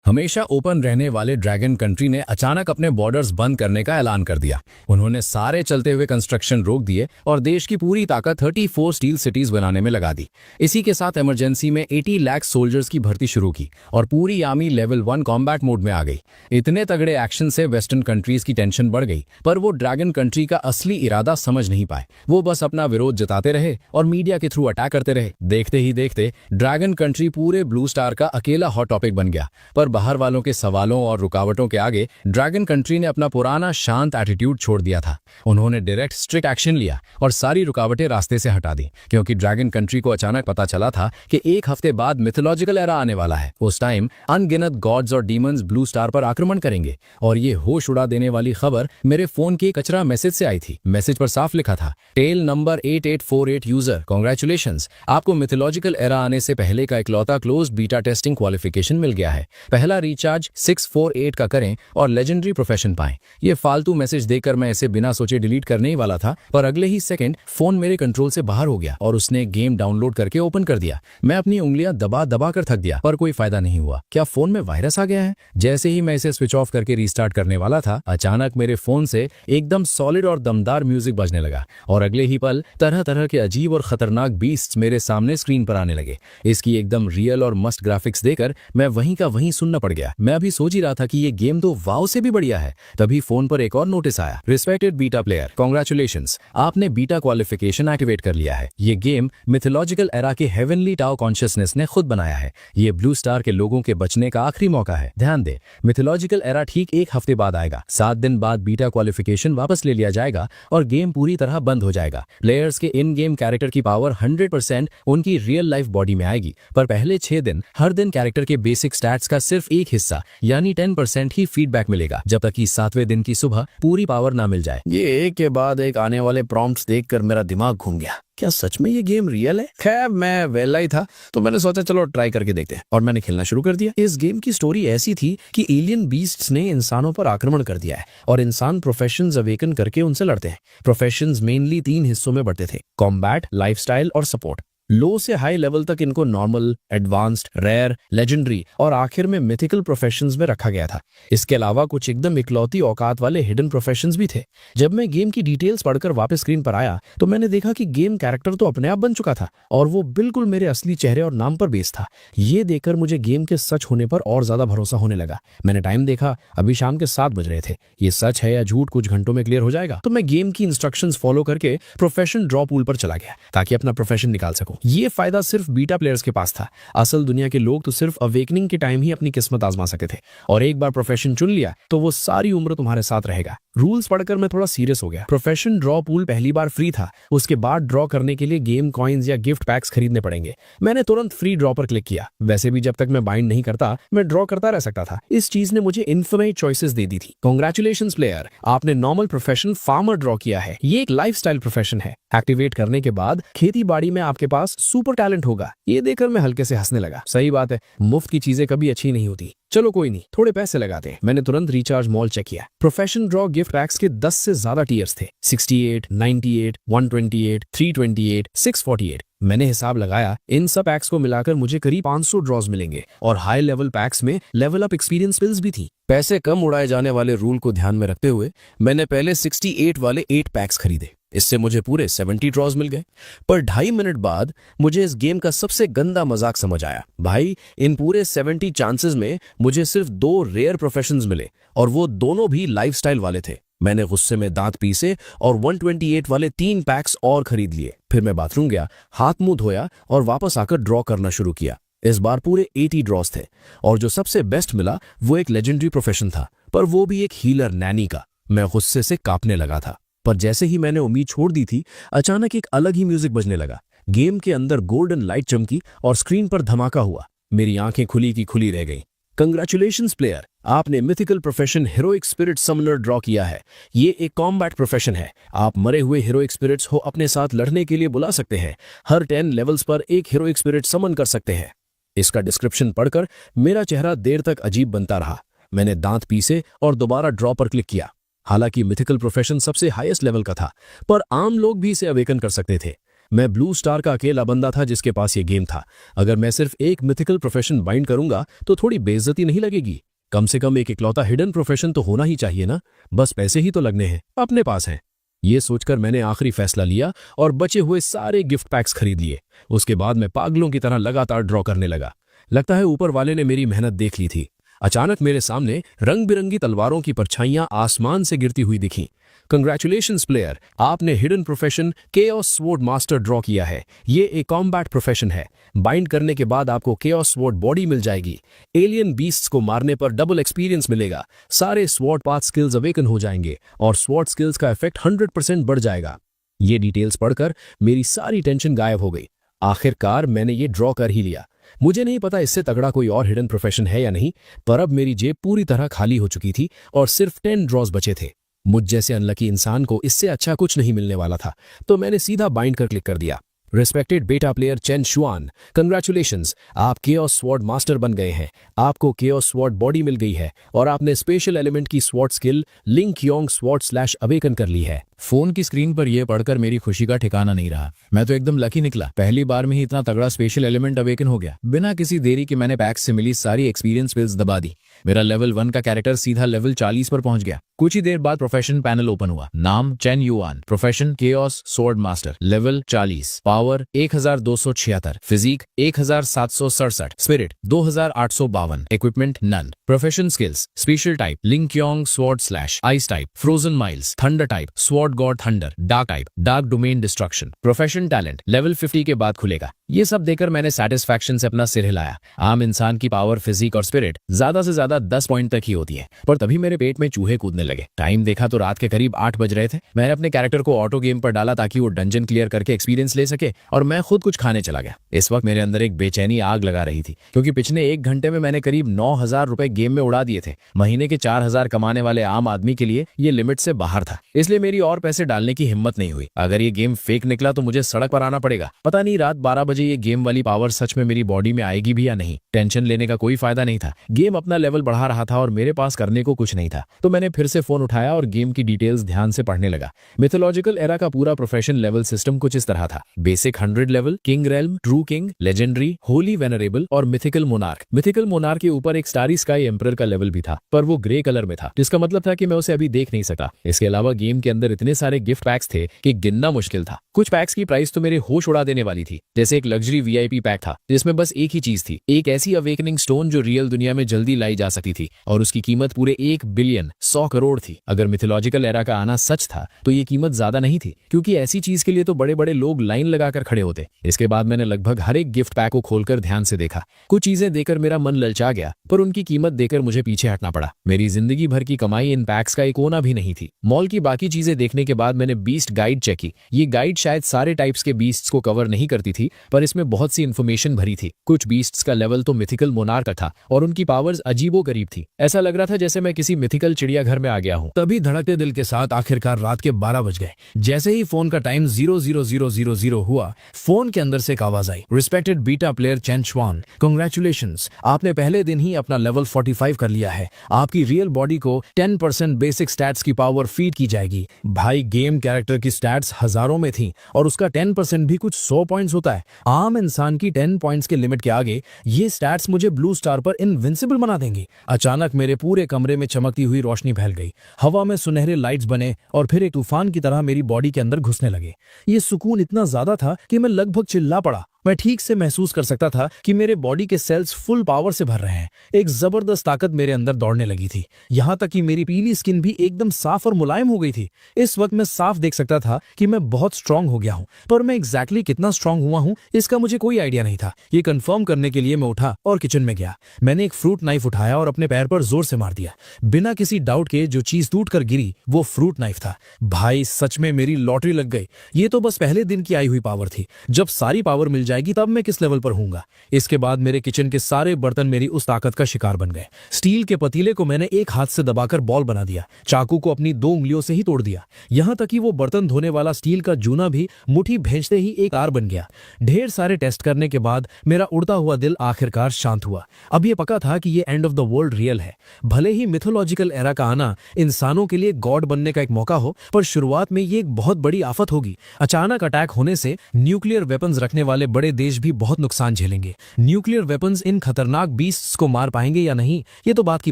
हमेशा ओपन रहने वाले ड्रैगन कंट्री ने अचानक अपने बॉर्डर्स बंद करने का ऐलान कर दिया। उन्होंने सारे चलते हुए कंस्ट्रक्शन रोक दिए और देश की पूरी ताकत 34 स्टील सिटीज बनाने में लगा दी। इसी के साथ इमरजेंसी में 80 लाख सोल्जर्स की भर्ती शुरू की और पूरी आर्मी लेवल 1 कॉम्बैट मोड में आ गई। इतने तगड़े एक्शन से वेस्टर्न कंट्रीज की टेंशन बढ़ गई, पर वो ड्रैगन कंट्री का असली इरादा समझ नहीं पाए। वो बस अपना विरोध जताते रहे और मीडिया के थ्रू अटैक करते रहे। देखते ही देखते ड्रैगन कंट्री पूरे ब्लू स्टार का अकेला हॉट टॉपिक बन गया। पर बाहर वालों के सवालों और रुकावटों के आगे ड्रैगन कंट्री ने अपना पुराना शांत एटीट्यूड छोड़ दिया था। उन्होंने डायरेक्ट स्ट्रिक्ट एक्शन लिया और सारी रुकावटें रास्ते से हटा दी, क्योंकि ड्रैगन कंट्री को अचानक पता चला था कि एक हफ्ते बाद मिथोलॉजिकल एरा आने वाला है। उस टाइम अनगिनत गॉड्स और डीमंस ब्लू स्टार पर आक्रमण करेंगे। और ये होश उड़ा देने वाली खबर मेरे फोन के कचरा मैसेज से आई थी। मैसेज पर साफ लिखा था, टेल नंबर 8848 यूजर, कांग्रेचुलेशंस, आपको मिथोलॉजिकल एरा आने से पहले का इकलौता क्लोज्ड बीटा टेस्टिंग क्वालिफिकेशन मिल गया है। पहला रिचार्ज 648 का करें और लेजेंडरी प्रोफेशन पाएं। ये फालतू मैसेज देकर मैं इसे बिना सोचे डिलीट करने ही वाला था, पर अगले ही सेकंड फोन मेरे कंट्रोल से बाहर हो गया और उसने गेम डाउनलोड करके ओपन कर दिया। मैं अपनी उंगलियां दबा दबा कर थक गया, पर कोई फायदा नहीं हुआ। क्या फोन में वायरस आ गया है? जैसे ही मैं इसे स्विच ऑफ करके रीस्टार्ट करने वाला था, अचानक मेरे फोन से एकदम सॉलिड और दमदार म्यूजिक बजने लगा और अगले ही पल तरह तरह के अजीब और खतरनाक बीस्ट्स मेरे सामने स्क्रीन पर आने लगे। इसकी एकदम रियल और मस्त ग्राफिक्स देकर मैं वहीं का वहीं सुनना पड़ गया। मैं अभी सोच ही रहा था कि ये गेम तो वाव से भी बढ़िया है, तभी फोन पर एक और नोटिस आया, रिस्पेक्टेड बीटा प्लेयर, कांग्रेचुलेशंस, आपने बीटा क्वालिफिकेशन एक्टिवेट कर लिया है। ये गेम मिथोलॉजिकल एरा के हेवनली टाओ कॉन्शियसनेस ने खुद बनाया है। ये ब्लू स्टार के लोगों के बचने का आखिरी मौका है। ध्यान दे, मिथोलॉजिकल एरा ठीक एक हफ्ते बाद आएगा। 7 दिन बाद बीटा क्वालिफिकेशन वापस ले लिया जाएगा और गेम पूरी तरह बंद हो जाएगा। प्लेयर्स के इन गेम कैरेक्टर की पावर 100% उनकी रियल लाइफ बॉडी में आएगी, पर पहले 6 दिन हर दिन कैरेक्टर के बेसिक स्टैट्स का सिर्फ एक हिस्सा यानी 10% ही फीडबैक मिलेगा, जब तक कि 7वें दिन की सुबह पूरी पावर ना मिल जाए। ये एक के बाद एक आने वाले प्रॉम्प्ट्स देखकर मेरा दिमाग घूम गया। क्या सच में ये गेम रियल है? खैर, मैं वेला ही था तो मैंने सोचा चलो ट्राई करके देखते हैं, और मैंने खेलना शुरू कर दिया। इस गेम की स्टोरी ऐसी थी कि एलियन बीस्ट्स ने इंसानों पर आक्रमण कर दिया है और इंसान प्रोफेशंस अवेकन करके उनसे लड़ते हैं। प्रोफेशंस मेनली 3 हिस्सों में बढ़ते थे, कॉम्बैट, लाइफस्टाइल और सपोर्ट। लो से हाई लेवल तक इनको नॉर्मल, एडवांस्ड, रेयर, लेजेंडरी और आखिर में मिथिकल प्रोफेशंस में रखा गया था। इसके अलावा कुछ एकदम इकलौती औकात वाले हिडन प्रोफेशंस भी थे। जब मैं गेम की डिटेल्स पढ़कर वापस स्क्रीन पर आया तो मैंने देखा कि गेम कैरेक्टर तो अपने आप बन चुका था और वो बिल्कुल मेरे असली चेहरे और नाम पर बेस्ड था। ये देखकर मुझे गेम के सच होने पर और ज्यादा भरोसा होने लगा। मैंने टाइम देखा, अभी शाम के 7 बज रहे थे। ये सच है या झूठ कुछ घंटों में क्लियर हो जाएगा। तो मैं गेम की इंस्ट्रक्शंस फॉलो करके प्रोफेशन ड्रॉ पूल पर चला गया ताकि अपना प्रोफेशन निकाल सकूं। ये फायदा सिर्फ बीटा प्लेयर्स के पास था। असल दुनिया के लोग तो सिर्फ अवेकनिंग के टाइम ही अपनी किस्मत आजमा सकते थे, और एक बार प्रोफेशन चुन लिया तो वो सारी उम्र तुम्हारे साथ रहेगा। रूल्स पढ़कर मैं थोड़ा सीरियस हो गया। प्रोफेशन ड्रॉ पूल पहली बार फ्री था, उसके बाद ड्रॉ करने के लिए गेम कॉइन्स या गिफ्ट पैक्स खरीदने पड़ेंगे। मैंने तुरंत फ्री ड्रॉ पर क्लिक किया। वैसे भी जब तक मैं बाइंड नहीं करता मैं ड्रॉ करता रह सकता था। इस चीज ने मुझे इन्फिनिट चॉइसेस दे दी थी। कांग्रेचुलेशंस प्लेयर, आपने नॉर्मल प्रोफेशन फार्मर ड्रॉ किया है। ये एक लाइफस्टाइल प्रोफेशन है। एक्टिवेट करने के बाद खेती बाड़ी में आपके पास सुपर टैलेंट होगा। ये देखकर मैं हल्के से हंसने लगा। सही बात है, मुफ्त की चीजें कभी अच्छी नहीं होती। चलो कोई नहीं, थोड़े पैसे लगाते हैं। मैंने तुरंत रिचार्ज मॉल चेक किया। प्रोफेशन ड्रॉ गिफ्ट पैक्स के 10 से ज्यादा टीयर्स थे, 68, 98, 128, 328, 648। मैंने हिसाब लगाया, इन सब पैक्स को मिलाकर मुझे करीब 500 ड्रॉज मिलेंगे, और हाई लेवल पैक्स में लेवल अप एक्सपीरियंस पिल्स भी थी। पैसे कम उड़ाए जाने वाले रूल को ध्यान में रखते हुए मैंने पहले 68 वाले 8 पैक्स खरीदे। इससे मुझे पूरे 70 ड्रॉज मिल गए। पर 2.5 मिनट बाद मुझे इस गेम का सबसे गंदा मजाक समझ आया। भाई, इन पूरे 70 चांसेस में मुझे सिर्फ 2 रेयर प्रोफेशंस मिले, और वो दोनों भी लाइफस्टाइल वाले थे। मैंने गुस्से में दांत पीसे और 128 वाले 3 पैक्स और खरीद लिए। फिर मैं बाथरूम गया, हाथ मुंह धोया और वापस आकर ड्रॉ करना शुरू किया। इस बार पूरे 80 ड्रॉज थे, और जो सबसे बेस्ट मिला वो एक लेजेंडरी प्रोफेशन था, पर वो भी एक हीलर नैनी का। मैं गुस्से से कांपने लगा था, पर जैसे ही मैंने उम्मीद छोड़ दी थी, अचानक एक अलग ही म्यूजिक बजने लगा। गेम के अंदर गोल्डन लाइट चमकी और स्क्रीन पर धमाका हुआ। मेरी आंखें खुली की खुली रह गईं। कंग्रेचुलेशंस प्लेयर, आपने mythical profession heroic spirit Sumner draw किया है। ये एक कॉम्बैट प्रोफेशन है। आप मरे हुए हीरोइक स्पिरिट्स को अपने साथ लड़ने के लिए बुला सकते हैं। हर 10 लेवल्स पर एक हीरोइक स्पिरिट समन कर सकते हैं। इसका डिस्क्रिप्शन पढ़कर मेरा चेहरा देर तक अजीब बनता रहा। मैंने दांत पीसे और दोबारा ड्रॉ पर क्लिक किया। हालांकि मिथिकल प्रोफेशन सबसे हाईएस्ट लेवल का था, पर आम लोग भी इसे अवेकन कर सकते थे। मैं ब्लू स्टार का अकेला बंदा था जिसके पास ये गेम था। अगर मैं सिर्फ एक मिथिकल प्रोफेशन बाइंड करूंगा तो थोड़ी बेइज्जती नहीं लगेगी? कम से कम एक इकलौता हिडन प्रोफेशन तो होना ही चाहिए ना। बस पैसे ही तो लगने हैं, अपने पास हैं। ये सोचकर मैंने आखिरी फैसला लिया और बचे हुए सारे गिफ्ट पैक्स खरीद लिए। उसके बाद मैं पागलों की तरह लगातार ड्रॉ करने लगा। लगता है ऊपर वाले ने मेरी मेहनत देख ली थी। अचानक मेरे सामने रंग बिरंगी तलवारों की परछाइयां आसमान से गिरती हुई दिखीं। कंग्रेचुलेशंस प्लेयर, आपने hidden profession chaos sword master draw किया है। ये एक कॉम्बैट प्रोफेशन है। बाइंड करने के बाद आपको केओस स्वॉर्ड बॉडी मिल जाएगी। एलियन बीस्ट्स को मारने पर डबल एक्सपीरियंस मिलेगा। सारे स्वॉर्ड पाथ स्किल्स अवेकन हो जाएंगे और स्वॉर्ड स्किल्स का इफेक्ट 100% बढ़ जाएगा। ये डिटेल्स पढ़कर मेरी सारी टेंशन गायब हो गई। आखिरकार मैंने ये ड्रॉ कर ही लिया। मुझे नहीं पता इससे तगड़ा कोई और हिडन प्रोफेशन है या नहीं, पर अब मेरी जेब पूरी तरह खाली हो चुकी थी और सिर्फ 10 ड्रॉज बचे थे। मुझ जैसे अनलकी इंसान को इससे अच्छा कुछ नहीं मिलने वाला था, तो मैंने सीधा बाइंड कर क्लिक कर दिया। रिस्पेक्टेड बेटा प्लेयर चेन शुआन, कंग्रेचुलेशंस, आप केओस स्वॉर्ड मास्टर बन गए हैं। आपको केओस स्वॉर्ड बॉडी मिल गई है और आपने स्पेशल एलिमेंट की स्वॉर्ड स्किल लिंक योंग स्वॉर्ड स्लैश अवेकन कर ली है। फोन की स्क्रीन पर यह पढ़कर मेरी खुशी का ठिकाना नहीं रहा। मैं तो एकदम लकी निकला। पहली बार में ही इतना तगड़ा स्पेशल एलिमेंट अवेकन हो गया। बिना किसी देरी के मैंने पैक्स से मिली सारी एक्सपीरियंस पिल्स दबा दी। मेरा लेवल 1 का कैरेक्टर सीधा लेवल 40 पर पहुंच गया। कुछ ही देर बाद प्रोफेशन पैनल ओपन हुआ। नाम Chen Yuan, profession chaos sword master, level 40, power 1276, physique 1767, spirit 2852, equipment none, profession skills special type लिंक योंग sword slash, ice type frozen miles, thunder type sword god thunder, dark type dark domain destruction, profession talent level 50 के बाद खुलेगा। ये सब देकर मैंने satisfaction से अपना सिर हिलाया। आम इंसान की पावर, फिजिक और स्पिरिट ज्यादा से ज्यादा 10 पॉइंट तक ही होती है, पर तभी मेरे पेट में चूहे कूदने लगे। टाइम देखा तो रात के करीब 8 बज रहे थे। मैंने अपने कैरेक्टर को ऑटो गेम पर डाला ताकि वो डंजन क्लियर करके एक्सपीरियंस ले सके और मैं खुद कुछ खाने चला गया। इस वक्त मेरे अंदर एक बेचैनी आग लगा रही थी, क्योंकि पिछले 1 घंटे में मैंने करीब 9,000 रुपए गेम में उड़ा दिए थे। महीने के 4,000 कमाने वाले आम आदमी के लिए ये लिमिट से बाहर था, इसलिए मेरी और पैसे डालने की हिम्मत नहीं हुई। अगर ये गेम फेक निकला तो मुझे सड़क पर आना पड़ेगा। पता नहीं रात 12 बजे ये गेम वाली पावर सच में मेरी बॉडी में आएगी भी या नहीं। टेंशन लेने का कोई फायदा नहीं था। गेम अपना लेवल बढ़ा रहा था और मेरे पास करने को कुछ नहीं था, तो मैंने फिर से फोन उठाया और गेम की डिटेल्स ध्यान से पढ़ने लगा। मिथोलॉजिकल एरा का पूरा प्रोफेशन लेवल सिस्टम कुछ इस तरह था। Basic 100 level, king realm, true king, legendary, Holi venerable और मिथिकल मोनार्क। मिथिकल मोनार्क के ऊपर एक स्टारी स्काई एम्परर का लेवल भी था, पर वो ग्रे कलर में था, जिसका मतलब था कि मैं उसे अभी देख नहीं सकता। इसके अलावा गेम के अंदर इतने सारे गिफ्ट पैक्स थे कि गिनना मुश्किल था। कुछ पैक्स की प्राइस तो मेरे होश उड़ा देने वाली थी, जैसे एक लग्जरी वीआईपी पैक था जिसमें बस एक ही चीज थी, एक ऐसी अवेकनिंग स्टोन जो रियल दुनिया में जल्दी लाई जा सकती थी, और उसकी कीमत पूरे 1 बिलियन 100 करोड़ थी। अगर मिथोलॉजिकल एरा का आना सच था तो ये कीमत ज्यादा नहीं थी, क्योंकि ऐसी चीज के लिए तो बड़े बड़े लोग लाइन लगाकर खड़े होते। इसके बाद मैंने लगभग हर एक गिफ्ट पैक को खोलकर ध्यान से देखा। कुछ चीजें देकर मेरा मन ललचा गया, पर उनकी कीमत देकर मुझे पीछे हटना पड़ा। मेरी जिंदगी भर की कमाई इन पैक्स का एक कोना भी नहीं थी। मॉल की बाकी चीजें देखने के बाद मैंने बीस्ट गाइड चेक की। ये गाइड शायद सारे टाइप्स के बीस्ट्स को कवर नहीं करती थी, पर इसमें बहुत सी इन्फॉर्मेशन भरी थी। कुछ बीस्ट्स का लेवल तो मिथिकल मोनार्क का था और उनकी पावर्स अजीबो गरीब थी। ऐसा लग रहा था जैसे मैं किसी मिथिकल चिड़ियाघर में आ गया हूँ। तभी धड़कते दिल के साथ आखिरकार रात के 12 बज गए। जैसे ही फोन का टाइम 00000 हुआ, फोन के अंदर से एक आवाज आई। Respected beta player Chen Shuan, congratulations, आपने पहले दिन ही अपना लेवल 45 कर लिया है। आपकी रियल बॉडी को 10% बेसिक स्टैट्स की पावर फीड की जाएगी। भाई, गेम कैरेक्टर की स्टैट्स हजारों में थी और उसका 10% भी कुछ 100 पॉइंट्स होता है। आम इंसान की 10 पॉइंट्स के लिमिट के आगे ये स्टैट्स मुझे ब्लू स्टार पर इनविंसिबल बना देंगी। अचानक मेरे पूरे कमरे में चमकती हुई रोशनी फैल गई। हवा में सुनहरे लाइट्स बने और फिर एक तूफान की तरह मेरी बॉडी के अंदर घुसने लगे। ये सुकून इतना ज्यादा था कि मैं लगभग चिल्ला पड़ा। मैं ठीक से महसूस कर सकता था कि मेरे बॉडी के सेल्स फुल पावर से भर रहे हैं। एक जबरदस्त ताकत मेरे अंदर दौड़ने लगी थी, यहाँ तक कि मेरी पीली स्किन भी एकदम साफ और मुलायम हो गई थी। इस वक्त मैं साफ देख सकता था कि मैं बहुत स्ट्रांग हो गया हूँ, पर मैं एग्जैक्टली कितना स्ट्रांग हुआ हूँ इसका मुझे कोई आइडिया नहीं था। ये कंफर्म करने के लिए मैं उठा और किचन में गया। मैंने एक फ्रूट नाइफ उठाया और अपने पैर पर जोर से मार दिया। बिना किसी डाउट के जो चीज टूट कर गिरी वो फ्रूट नाइफ था। भाई, सच में मेरी लॉटरी लग गई। ये तो बस पहले दिन की आई हुई पावर थी। जब सारी पावर मिल जाएगी तब मैं किस लेवल पर हूंगा। इसके बाद मेरे किचन के सारे बर्तन मेरी उस ताकत का शिकार बन गए। स्टील के पतीले को मैंने एक हाथ से दबाकर बॉल बना दिया, चाकू को अपनी 2 उंगलियों से ही तोड़ दिया, यहां तक कि वो बर्तन धोने वाला स्टील का जूना भी मुट्ठी भेजते ही एक तार बन गया। ढेर सारे टेस्ट करने के बाद मेरा उड़ता हुआ दिल आखिरकार शांत हुआ। अब ये पक्का था कि ये end of the world real है। भले ही मिथोलॉजिकल एरा का आना इंसानों के लिए गॉड बनने का एक मौका हो, पर शुरुआत में ये एक बहुत बड़ी आफत होगी। अचानक अटैक होने से न्यूक्लियर वेपन्स रखने वाले बड़े देश भी बहुत नुकसान झेलेंगे। न्यूक्लियर वेपन्स इन खतरनाक बीस्ट्स को मार पाएंगे या नहीं, ये तो बात की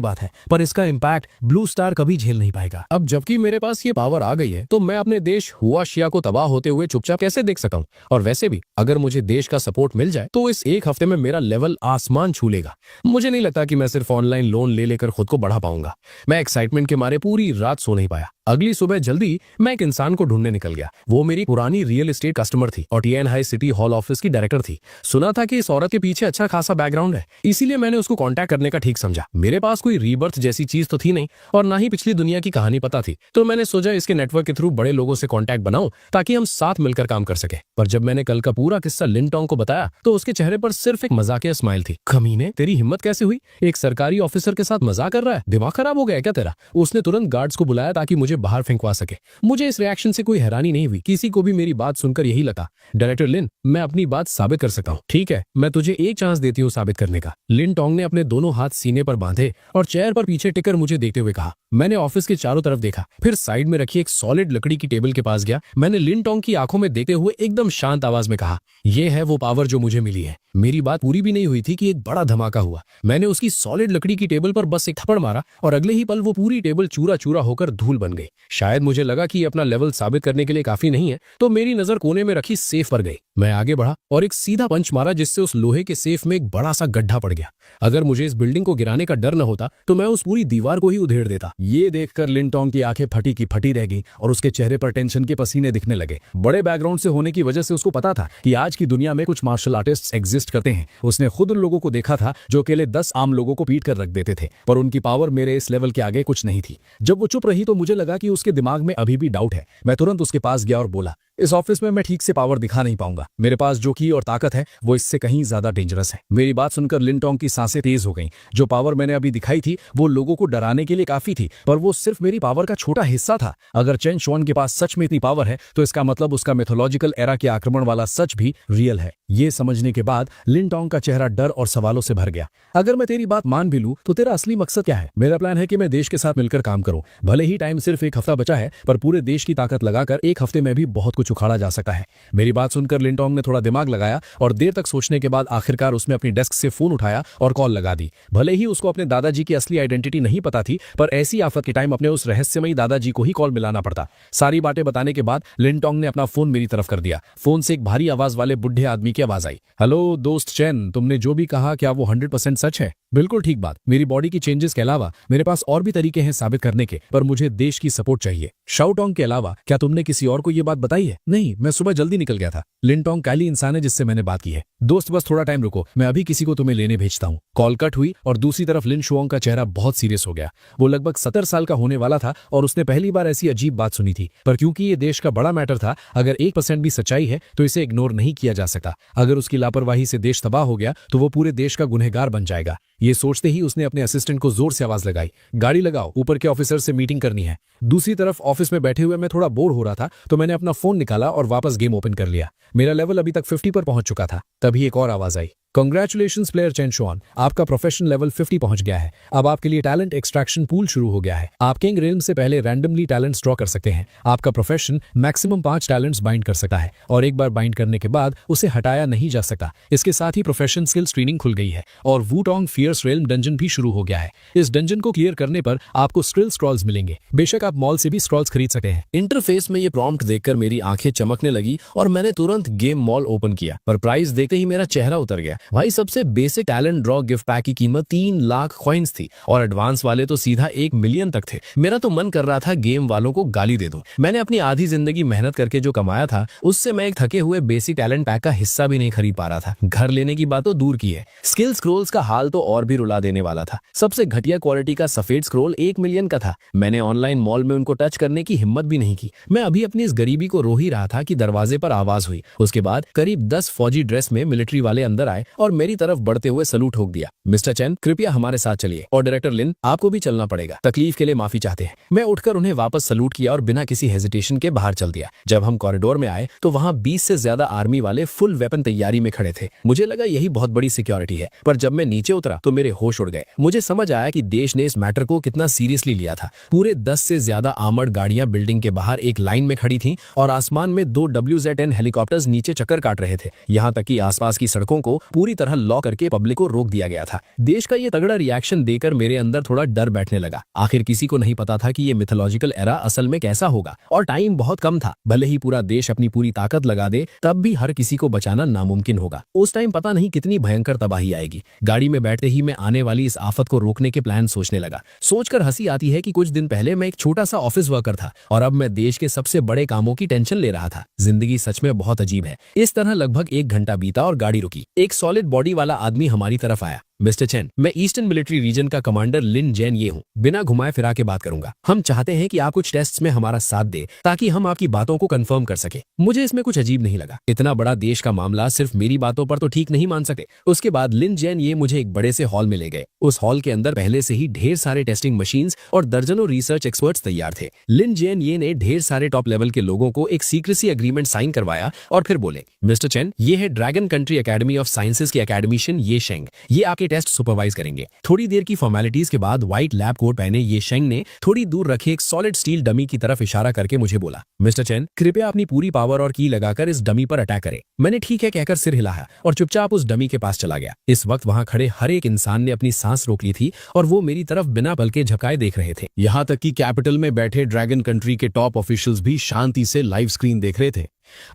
बात है, पर इसका इम्पैक्ट ब्लू स्टार कभी झेल नहीं पाएगा। अब जबकि मेरे पास ये पावर आ गई है, तो मैं अपने देश हुआ शिया को तबाह होते हुए चुपचाप कैसे देख सकता हूँ? और वैसे भी अगर मुझे देश का सपोर्ट मिल जाए तो इस एक हफ्ते में मेरा लेवल आसमान छू लेगा। मुझे नहीं लगता कि मैं सिर्फ ऑनलाइन लोन ले लेकर खुद को बढ़ा पाऊंगा। मैं एक्साइटमेंट के मारे पूरी रात सो नहीं पाया। अगली सुबह जल्दी मैं एक इंसान को ढूंढने निकल गया। वो मेरी पुरानी रियल एस्टेट कस्टमर थी और TN high city hall office की डायरेक्टर थी। सुना था कि इस औरत के पीछे अच्छा खासा बैकग्राउंड है, इसीलिए मैंने उसको कांटेक्ट करने का ठीक समझा। मेरे पास कोई रीबर्थ जैसी चीज तो थी नहीं और ना ही पिछली दुनिया की कहानी पता थी, तो मैंने सोचा इसके नेटवर्क के थ्रू बड़े लोगों से कॉन्टैक्ट बनाऊं ताकि हम साथ मिलकर काम कर सके। पर जब मैंने कल का पूरा किस्सा लिन टोंग को बताया तो उसके चेहरे पर सिर्फ एक मजाकिया स्माइल थी। कमीने, तेरी हिम्मत कैसे हुई? एक सरकारी ऑफिसर के साथ मजाक कर रहा है? दिमाग खराब हो गया क्या तेरा? उसने तुरंत गार्ड्स को बुलाया ताकि मुझे बाहर फेंकवा सके। मुझे इस रिएक्शन से कोई हैरानी नहीं हुई, किसी को भी मेरी बात सुनकर यही लगा, डायरेक्टर लिन, मैं अपनी बात साबित कर सकता हूँ। ठीक है, मैं तुझे एक चांस देती हूँ साबित करने का। लिन टोंग ने अपने दोनों हाथ सीने पर बांधे और चेयर पर पीछे टिकर मुझे देखते हुए कहा। मैंने ऑफिस के चारों तरफ देखा, फिर साइड में रखी एक सॉलिड लकड़ी की टेबल के पास गया। मैंने लिन टोंग की आंखों में देखते हुए एकदम शांत आवाज में कहा, यह है वो पावर जो मुझे मिली है। मेरी बात पूरी भी नहीं हुई थी कि एक बड़ा धमाका हुआ। मैंने उसकी सॉलिड लकड़ी की टेबल पर बस एक थप्पड़ मारा और अगले ही पल वो पूरी टेबल चूरा चूरा होकर धूल बन गई। शायद मुझे लगा कि अपना लेवल साबित करने के लिए काफी नहीं है, तो मेरी नजर कोने में रखी सेफ पर गई। मैं आगे बढ़ा और एक सीधा पंच मारा जिससे उस लोहे के सेफ में एक बड़ा सा गड्ढा पड़ गया। अगर मुझे इस बिल्डिंग को गिराने का डर न होता तो मैं उस पूरी दीवार को ही उधेड़ देता। ये देखकर लिन टोंग की आंखें फटी की फटी रह गई और उसके चेहरे पर टेंशन के पसीने दिखने लगे। बड़े बैकग्राउंड से होने की वजह से उसको पता था कि आज की दुनिया में कुछ मार्शल आर्टिस्ट एग्जिस्ट करते हैं। उसने खुद उन लोगों को देखा था जो अकेले 10 आम लोगों को पीट कर रख देते थे, पर उनकी पावर मेरे इस लेवल के आगे कुछ नहीं थी। जब वो चुप रही तो मुझे लगा कि उसके दिमाग में अभी भी डाउट है। मैं तुरंत उसके पास गया और बोला, इस ऑफिस में मैं ठीक से पावर दिखा नहीं पाऊंगा। मेरे पास जो की और ताकत है वो इससे कहीं ज्यादा डेंजरस है। मेरी बात सुनकर लिन टोंग की सांसें तेज हो गईं। जो पावर मैंने अभी दिखाई थी वो लोगों को डराने के लिए काफी थी, पर वो सिर्फ मेरी पावर का छोटा हिस्सा था। अगर चेन शुआन के पास सच में इतनी पावर है तो इसका मतलब उसका मिथोलॉजिकल एरा के आक्रमण वाला सच भी रियल है। ये समझने के बाद लिन टोंग का चेहरा डर और सवालों से भर गया। अगर मैं तेरी बात मान भी लूं तो तेरा असली मकसद क्या है? मेरा प्लान है कि मैं देश के साथ मिलकर काम करूं। भले ही टाइम सिर्फ एक हफ्ता बचा है, पर पूरे देश की ताकत लगाकर एक हफ्ते में भी बहुत कुछ उखाड़ा जा सकता है। मेरी बात सुनकर लिन टोंग ने थोड़ा दिमाग लगाया और देर तक सोचने के बाद आखिरकार उसने अपनी डेस्क से फोन उठाया और कॉल लगा दी। भले ही उसको अपने दादाजी की असली आइडेंटिटी नहीं पता थी, पर ऐसी आफत के टाइम अपने उस रहस्यमयी दादाजी को ही कॉल मिलाना पड़ता। सारी बातें बताने के बाद लिन टोंग ने अपना फोन मेरी तरफ कर दिया। फोन से एक भारी आवाज वाले बुढ़े आदमी की आवाज आई, हेलो दोस्त चैन, तुमने जो भी कहा क्या वो 100% सच है? बिल्कुल ठीक बात। मेरी बॉडी की चेंजेस के अलावा मेरे पास और भी तरीके हैं साबित करने के, पर मुझे देश की सपोर्ट चाहिए। शाओटोंग के अलावा क्या तुमने किसी और को ये बात बताई है? नहीं, मैं सुबह जल्दी निकल गया था। लिन टोंग काली इंसान है जिससे मैंने बात की है। दोस्त बस थोड़ा टाइम रुको, मैं अभी किसी को तुम्हें लेने भेजता हूँ। कॉल कट हुई और दूसरी तरफ लिन शुआंग का चेहरा बहुत सीरियस हो गया। वो लगभग 70 साल का होने वाला था और उसने पहली बार ऐसी अजीब बात सुनी थी, पर क्योंकि ये देश का बड़ा मैटर था, अगर 1% भी सच्चाई है तो इसे इग्नोर नहीं किया जा सकता। अगर उसकी लापरवाही से देश तबाह हो गया तो वो पूरे देश का गुनहगार बन जाएगा। ये सोचते ही उसने अपने असिस्टेंट को जोर से आवाज लगाई, गाड़ी लगाओ, ऊपर के ऑफिसर से मीटिंग करनी है। दूसरी तरफ ऑफिस में बैठे हुए मैं थोड़ा बोर हो रहा था, तो मैंने अपना फोन निकाला और वापस गेम ओपन कर लिया। मेरा लेवल अभी तक 50 पर पहुंच चुका था। तभी एक और आवाज आई, कांग्रेचुलेशंस प्लेयर चेन शुआन, आपका प्रोफेशनल लेवल 50 पहुंच गया है। अब आपके लिए टैलेंट एक्सट्रैक्शन पूल शुरू हो गया है। आप किंग रेलम से पहले रैंडमली टैलेंट्स ड्रॉ कर सकते हैं। आपका प्रोफेशन मैक्सिमम 5 टैलेंट्स बाइंड कर सकता है और एक बार बाइंड करने के बाद उसे हटाया नहीं जा सकता। इसके साथ ही प्रोफेशन स्किल स्क्रीनिंग खुल गई है और वूटोंग फियर्स रेलम डंजन भी शुरू हो गया है। इस डंजन को क्लियर करने पर आपको स्क्रिल स्क्रॉल्स मिलेंगे। बेशक आप मॉल से भी स्क्रॉल्स खरीद सकते हैं। इंटरफेस में ये प्रॉम्प्ट देखकर मेरी आंखें चमकने लगी और मैंने तुरंत गेम मॉल ओपन किया, पर प्राइस देखते ही मेरा चेहरा उतर गया। भाई सबसे basic talent draw gift pack की कीमत 3 लाख कॉइन्स थी और एडवांस वाले तो सीधा 1 मिलियन तक थे। मेरा तो मन कर रहा था गेम वालों को गाली दे दूं। मैंने अपनी आधी जिंदगी मेहनत करके जो कमाया था उससे मैं एक थके हुए बेसिक टैलेंट पैक का हिस्सा भी नहीं खरीद पा रहा था। घर लेने की बात तो दूर की है, स्किल स्क्रोल्स का हाल तो और भी रुला देने वाला था। सबसे घटिया क्वालिटी का सफेद स्क्रोल 1 मिलियन का था। मैंने ऑनलाइन मॉल में उनको टच करने की हिम्मत भी नहीं की। मैं अभी अपनी इस गरीबी को रो ही रहा था कि दरवाजे पर आवाज हुई। उसके बाद करीब 10 फौजी ड्रेस में मिलिट्री वाले अंदर आए और मेरी तरफ बढ़ते हुए सलूट ठोक दिया। मिस्टर चैन, कृपया हमारे साथ चलिए, और डायरेक्टर लिन, आपको भी चलना पड़ेगा। तकलीफ के लिए माफी चाहते हैं। मैं उठकर उन्हें वापस सलूट किया और बिना किसी हेजिटेशन के बाहर चल दिया। जब हम कॉरिडोर में आए तो वहां 20 से ज्यादा आर्मी वाले फुल वेपन तैयारी में खड़े थे। मुझे लगा यही बहुत बड़ी सिक्योरिटी है, पर जब मैं नीचे उतरा तो मेरे होश उड़ गए। मुझे समझ आया कि देश ने इस मैटर को कितना सीरियसली लिया था। पूरे 10 से ज्यादा आर्मर्ड गाड़ियां बिल्डिंग के बाहर एक लाइन में खड़ी थीं और आसमान में 2 WZ-10 हेलीकॉप्टर्स नीचे चक्कर काट रहे थे। यहाँ तक कि आसपास की सड़कों को पूरी तरह लॉक करके पब्लिक को रोक दिया गया था। देश का ये तगड़ा रिएक्शन देकर मेरे अंदर थोड़ा डर बैठने लगा। आखिर किसी को नहीं पता था कि ये मिथोलॉजिकल एरा असल में कैसा होगा, और टाइम बहुत कम था। भले ही पूरा देश अपनी पूरी ताकत लगा दे, तब भी हर किसी को बचाना नामुमकिन होगा। उस टाइम पता नहीं कितनी भयंकर तबाही आएगी। गाड़ी में बैठते ही मैं आने वाली इस आफत को रोकने के प्लान सोचने लगा। सोचकर हंसी आती है कि कुछ दिन पहले मैं एक छोटा सा ऑफिस वर्कर था और अब मैं देश के सबसे बड़े कामों की टेंशन ले रहा था। जिंदगी सच में बहुत अजीब है। इस तरह लगभग 1 घंटा बीता और गाड़ी रुकी। एक सॉलिड बॉडी वाला आदमी हमारी तरफ आया। मिस्टर चैन, मैं ईस्टर्न मिलिट्री रीजन का कमांडर लिन जैन ये हूँ। बिना घुमाए फिरा के बात करूंगा। हम चाहते हैं कि आप कुछ टेस्ट्स में हमारा साथ दे ताकि हम आपकी बातों को कंफर्म कर सके। मुझे इसमें कुछ अजीब नहीं लगा। इतना बड़ा देश का मामला सिर्फ मेरी बातों पर तो ठीक नहीं मान सकते। उसके बाद लिन जैन ये मुझे एक बड़े से हॉल में ले गए। उस हॉल के अंदर पहले से ही ढेर सारे टेस्टिंग मशीन्स और दर्जनों रिसर्च एक्सपर्ट्स तैयार थे। लिन जैन ये ने ढेर सारे टॉप लेवल के लोगों को एक सीक्रेसी एग्रीमेंट साइन करवाया और फिर बोले, मिस्टर चैन, ये है dragon country academy of sciences के एकेडमिशियन ये शेंग। ये आपके टेस्ट सुपरवाइज करेंगे। थोड़ी देर की फॉर्मेलिटीज के बाद व्हाइट लैब कोट पहने ये शेंग ने थोड़ी दूर रखे एक सॉलिड स्टील डमी की तरफ इशारा करके मुझे बोला, मिस्टर चैन, कृपया अपनी पूरी पावर और की लगाकर इस डमी पर अटैक करें। मैंने ठीक है कहकर सिर हिलाया और चुपचाप उस डमी के पास चला गया। इस वक्त वहां खड़े हर एक इंसान ने अपनी सांस रोक ली थी और वो मेरी तरफ बिना पलके झपकाए देख रहे थे। यहाँ तक कि कैपिटल में बैठे ड्रैगन कंट्री के टॉप ऑफिशियल्स भी शांति से लाइव स्क्रीन देख रहे थे।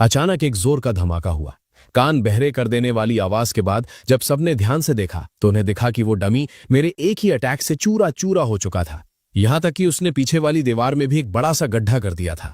अचानक एक जोर का धमाका हुआ। कान बहरे कर देने वाली आवाज के बाद जब सबने ध्यान से देखा तो उन्हें दिखा कि वो डमी मेरे एक ही अटैक से चूरा चूरा हो चुका था। यहां तक कि उसने पीछे वाली दीवार में भी एक बड़ा सा गड्ढा कर दिया था।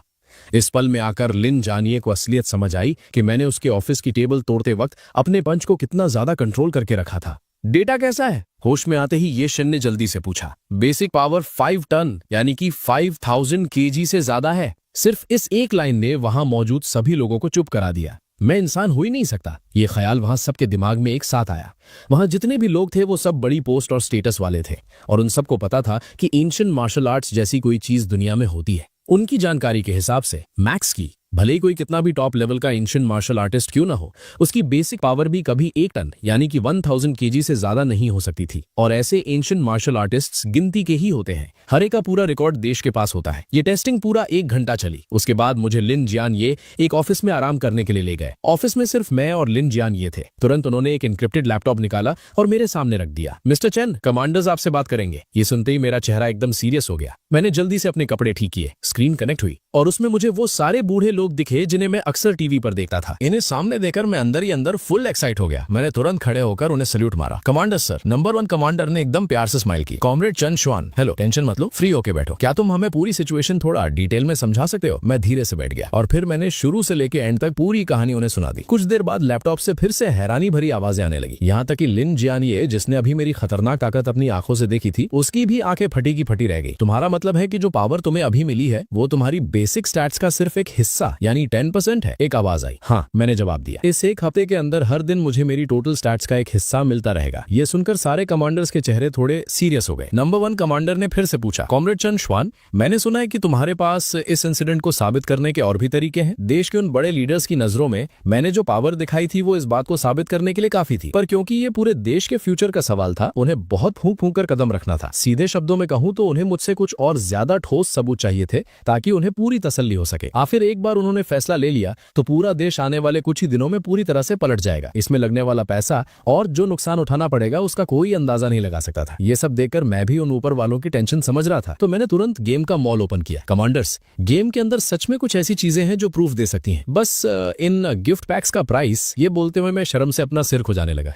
इस पल में आकर लिन जानिए को असलियत समझ आई कि मैंने उसके ऑफिस की टेबल तोड़ते वक्त अपने पंच को कितना ज्यादा कंट्रोल करके रखा था। डेटा कैसा है? होश में आते ही ये शन ने जल्दी से पूछा। बेसिक पावर 5 टन यानी कि 5000 kg से ज्यादा है। सिर्फ इस एक लाइन ने वहां मौजूद सभी लोगों को चुप करा दिया। मैं इंसान हो ही नहीं सकता, ये ख्याल वहां सबके दिमाग में एक साथ आया। वहां जितने भी लोग थे वो सब बड़ी पोस्ट और स्टेटस वाले थे और उन सबको पता था कि एंशिएंट मार्शल आर्ट्स जैसी कोई चीज दुनिया में होती है। उनकी जानकारी के हिसाब से मैक्स की, भले ही कोई कितना भी टॉप लेवल का एंशिएंट मार्शल आर्टिस्ट क्यों ना हो, उसकी बेसिक पावर भी कभी 1 टन यानी कि 1000 kg से ज्यादा नहीं हो सकती थी। और ऐसे एंशिएंट मार्शल आर्टिस्ट्स गिनती के ही होते हैं। हर एक का पूरा रिकॉर्ड देश के पास होता है। ये टेस्टिंग पूरा 1 घंटा चली। उसके बाद मुझे लिन जियान ये एक ऑफिस में आराम करने के लिए ले गए। ऑफिस में सिर्फ मैं और लिन जियान ये थे। तुरंत उन्होंने एक एन्क्रिप्टेड लैपटॉप निकाला और मेरे सामने रख दिया। मिस्टर चैन, कमांडर्स आपसे बात करेंगे। ये सुनते ही मेरा चेहरा एकदम सीरियस हो गया। मैंने जल्दी से अपने कपड़े ठीक किए। स्क्रीन कनेक्ट हुई और उसमें मुझे वो सारे बूढ़े लोग दिखे जिन्हें मैं अक्सर टीवी पर देखता था। इन्हें सामने देखकर मैं अंदर ही अंदर फुल एक्साइट हो गया। मैंने तुरंत खड़े होकर उन्हें सल्यूट मारा। Commander sir. नंबर 1 कमांडर ने एकदम प्यार से स्माइल की। कॉमरेड चन शुआन, हेलो, टेंशन मत लो, फ्री होके बैठो। क्या तुम हमें पूरी सिचुएशन थोड़ा डिटेल में समझा सकते हो? मैं धीरे से बैठ गया और फिर मैंने शुरू से लेके एंड तक पूरी कहानी उन्हें सुना दी। कुछ देर बाद लैपटॉप से फिर से हैरानी भरी आवाजें आने लगी। यहाँ तक कि लिन जियानिए, जिसने अभी मेरी खतरनाक ताकत अपनी आंखों से देखी थी, उसकी भी आंखें फटी की फटी रह गई। तुम्हारा मतलब है कि जो पावर तुम्हें अभी मिली है वो तुम्हारी बेसिक स्टैट्स का सिर्फ एक हिस्सा यानी 10% है? एक आवाज आई। हाँ, मैंने जवाब दिया। इस 1 हफ्ते के अंदर हर दिन मुझे मेरी टोटल स्टैट्स का एक हिस्सा मिलता रहेगा। ये सुनकर सारे कमांडर्स के चेहरे थोड़े सीरियस हो गए। नंबर 1 कमांडर ने फिर से पूछा, कॉमरेड चन शुआन, मैंने सुना है कि तुम्हारे पास इस इंसिडेंट को साबित करने के और भी तरीके हैं। देश के उन बड़े लीडर्स की नजरों में मैंने जो पावर दिखाई थी वो इस बात को साबित करने के लिए काफी थी, पर क्योंकि ये पूरे देश के फ्यूचर का सवाल था, उन्हें बहुत फूंक फूंक कर कदम रखना था। सीधे शब्दों में कहूं तो उन्हें मुझसे कुछ और ज्यादा ठोस सबूत चाहिए थे ताकि उन्हें पूरी तसल्ली हो सके। आखिर एक बार उन्होंने फैसला ले लिया तो पूरा देश आने वाले कुछ ही दिनों में पूरी तरह से पलट जाएगा। इसमें लगने वाला पैसा और जो नुकसान उठाना पड़ेगा उसका कोई अंदाजा नहीं लगा सकता था। ये सब देखकर मैं भी उन ऊपर वालों की टेंशन समझ रहा था, तो मैंने तुरंत गेम का मॉल ओपन किया। कमांडर्स, गेम के अंदर सच में कुछ ऐसी चीजें हैं जो प्रूफ दे सकती हैं। बस इन गिफ्ट पैक्स का प्राइस, ये बोलते हुए मैं शर्म से अपना सिर खुजाने लगा।